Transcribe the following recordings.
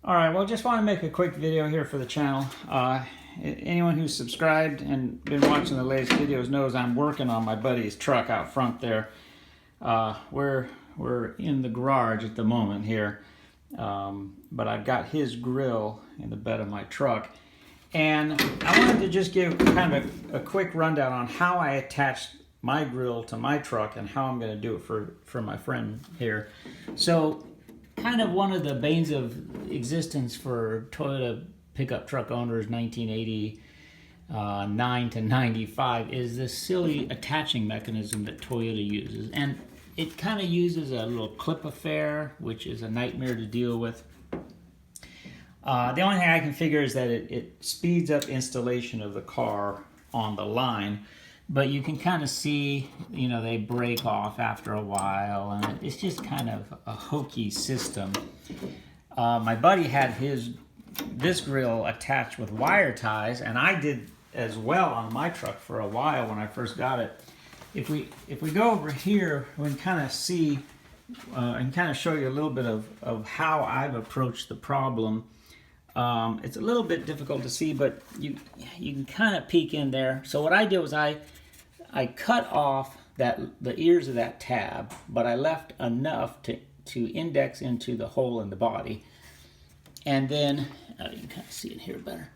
All right, well, just want to make a quick video here for the channel. Anyone who's subscribed and been watching the latest videos knows I'm working on my buddy's truck out front there. We're in the garage at the moment here, but I've got his grill in the bed of my truck. And I wanted to just give kind of a quick rundown on how I attached my grill to my truck and how I'm going to do it for my friend here. So kind of one of the banes of existence for Toyota pickup truck owners 1989 to 95 is this silly attaching mechanism that Toyota uses. And it kind of uses a little clip affair, which is a nightmare to deal with. The only thing I can figure is that it speeds up installation of the car on the line, but you can kind of see, you know, they break off after a while, and it's just kind of a hokey system. My buddy had this grill attached with wire ties, and I did as well on my truck for a while when I first got it. If we go over here, we can kind of see and kind of show you a little bit of how I've approached the problem. It's a little bit difficult to see, but you can kind of peek in there. So what I did was I cut off the ears of that tab, but I left enough to index into the hole in the body. And then, you can kind of see it here better.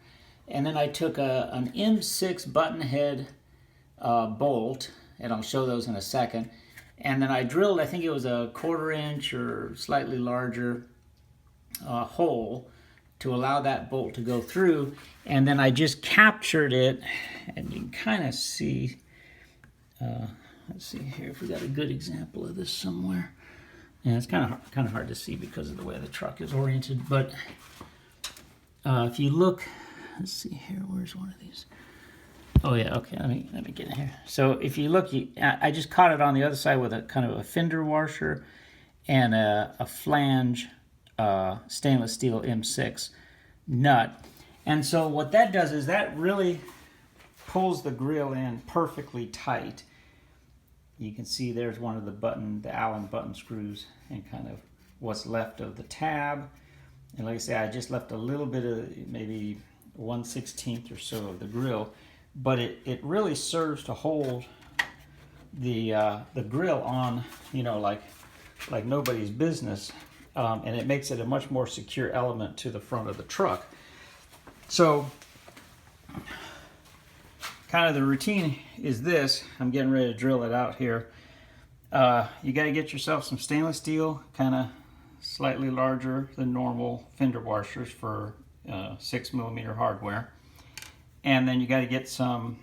And then I took an M6 button head bolt, and I'll show those in a second. And then I drilled, I think it was a 1/4 inch or slightly larger hole to allow that bolt to go through. And then I just captured it, and you can kind of see, let's see here if we got a good example of this somewhere. And it's kind of hard to see because of the way the truck is oriented, but if you look, let's see here, where's one of these? Oh yeah, okay, let me get in here. So if you look, I just caught it on the other side with a kind of a fender washer and a flange stainless steel M6 nut. And so what that does is that really pulls the grill in perfectly tight. You can see there's one of the Allen button screws and kind of what's left of the tab. And like I say, I just left a little bit of maybe 1/16 or so of the grill, but it really serves to hold the grill on, you know, like nobody's business. And it makes it a much more secure element to the front of the truck. So kind of the routine is this. I'm getting ready to drill it out here. You got to get yourself some stainless steel, kind of slightly larger than normal fender washers for 6mm hardware. And then you got to get some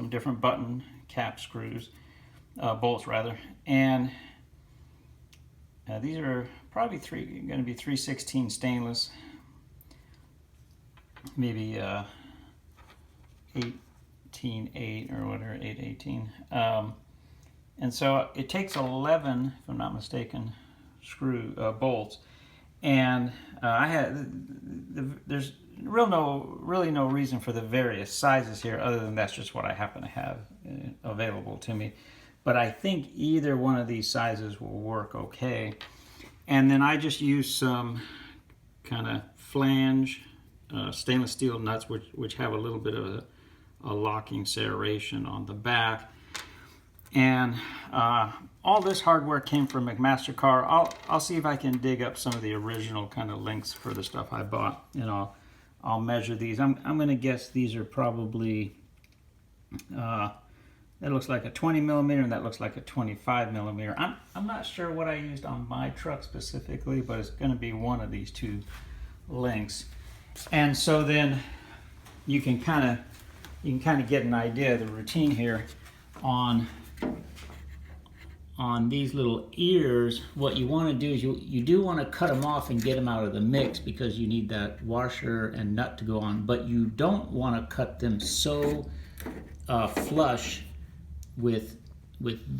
different button cap screws, bolts rather. And these are probably going to be 3/16 stainless, maybe 18/8 or whatever, 8/18. And so it takes 11, if I'm not mistaken, bolts. And there's really no reason for the various sizes here other than that's just what I happen to have available to me. But I think either one of these sizes will work okay. And then I just use some kind of flange stainless steel nuts, which have a little bit of a locking serration on the back. And all this hardware came from McMaster-Carr. I'll see if I can dig up some of the original kind of links for the stuff I bought. You know, I'll measure these. I'm going to guess these are probably that looks like a 20mm and that looks like a 25mm. I'm not sure what I used on my truck specifically, but it's going to be one of these two links. And so then you can kind of get an idea of the routine here on these little ears. What you want to do is you do want to cut them off and get them out of the mix because you need that washer and nut to go on, but you don't want to cut them so flush with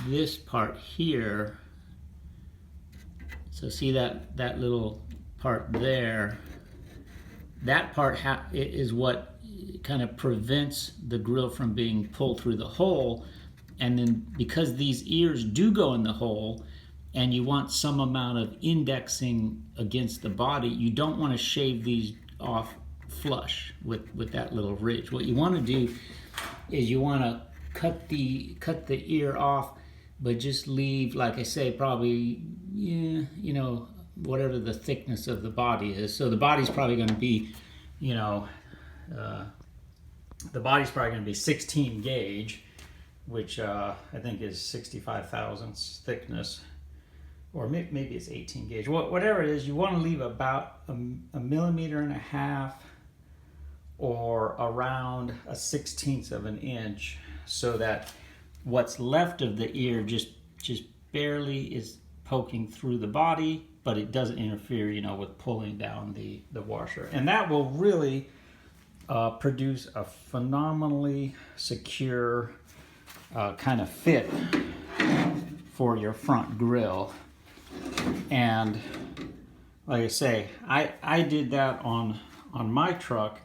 this part here. So see that little part there? That part is what kind of prevents the grill from being pulled through the hole. And then because these ears do go in the hole, and you want some amount of indexing against the body, you don't want to shave these off flush with that little ridge. What you want to do is you want to cut the ear off, but just leave, like I say, probably, yeah, you know, whatever the thickness of the body is. So the body's probably going to be, you know, the body's probably going to be 16 gauge, which I think is 65 thousandths thickness, or maybe it's 18 gauge. Whatever it is, you want to leave about a millimeter and a half or around a 1/16 of an inch, so that what's left of the ear just barely is poking through the body, but it doesn't interfere, you know, with pulling down the washer. And that will really produce a phenomenally secure kind of fit for your front grille. And like I say, I did that on my truck,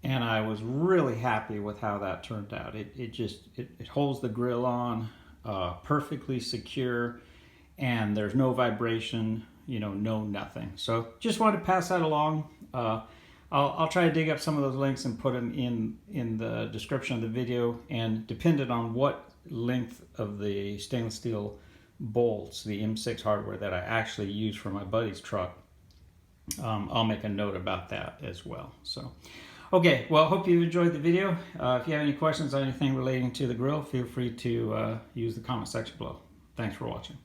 and I was really happy with how that turned out. It holds the grill on perfectly secure, and there's no vibration, you know, no nothing. So just wanted to pass that along. I'll try to dig up some of those links and put them in the description of the video, and depending on what length of the stainless steel bolts, the M6 hardware that I actually use for my buddy's truck, I'll make a note about that as well. So, okay, well, hope you enjoyed the video. If you have any questions on anything relating to the grill, feel free to use the comment section below. Thanks for watching.